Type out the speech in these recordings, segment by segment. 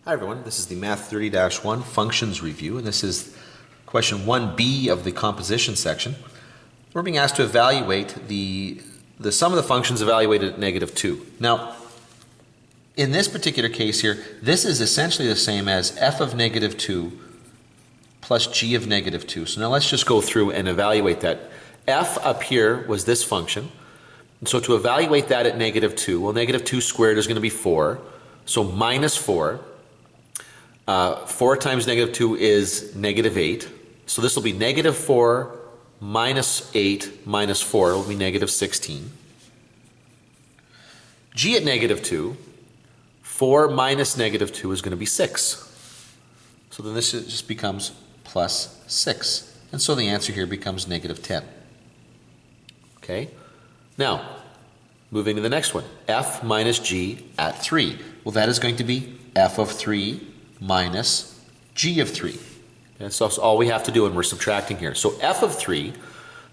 Hi everyone, this is the Math 30-1 Functions Review, and this is question 1b of the composition section. We're being asked to evaluate the sum of the functions evaluated at -2. Now, in this particular case here, this is essentially the same as f of -2 plus g of -2. So now let's just go through and evaluate that. F up here was this function, and so to evaluate that at -2, well, -2 squared is going to be 4, so minus 4. 4 times -2 is -8. So this will be -4 minus 8 minus 4 will be -16. G at -2, 4 minus -2 is going to be 6. So then this just becomes plus 6. And so the answer here becomes -10. Okay? Now, moving to the next one. F minus G at 3. Well, that is going to be f of 3 minus g of 3. And so that's all we have to do, and we're subtracting here. So f of 3,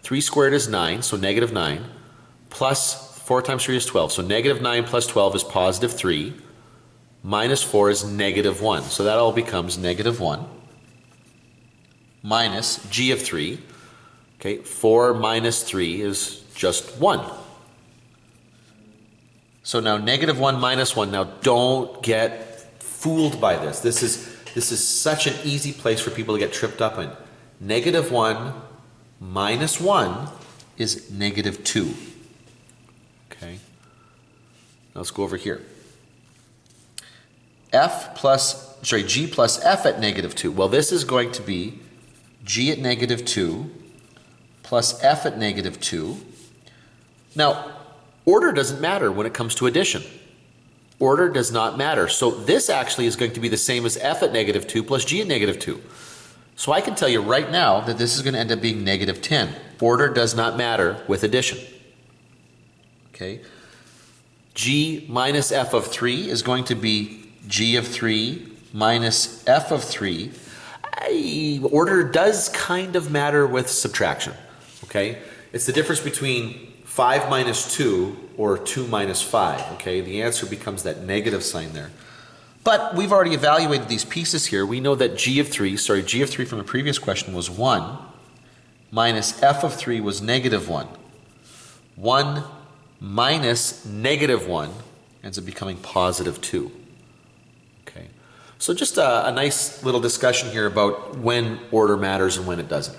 3 squared is 9, so -9, plus 4 times 3 is 12. So -9 plus 12 is +3, minus 4 is -1. So that all becomes -1 minus g of 3. Okay, 4 minus 3 is just 1. So now -1 minus 1. Now don't get fooled by this. This is such an easy place for people to get tripped up in. -1 minus 1 is -2. Okay. Now let's go over here. G plus f at -2. Well, this is going to be g at -2 plus f at -2. Now, order doesn't matter when it comes to addition. Order does not matter. So this actually is going to be the same as f at -2 plus g at -2. So I can tell you right now that this is going to end up being -10. Order does not matter with addition. Okay. G minus f of 3 is going to be g of 3 minus f of 3. Order does kind of matter with subtraction. Okay. It's the difference between 5 minus 2 or 2 minus 5, okay? The answer becomes that negative sign there. But we've already evaluated these pieces here. We know that g of 3 from the previous question was 1, minus f of 3 was -1. 1 minus -1 ends up becoming +2. Okay? So just a nice little discussion here about when order matters and when it doesn't.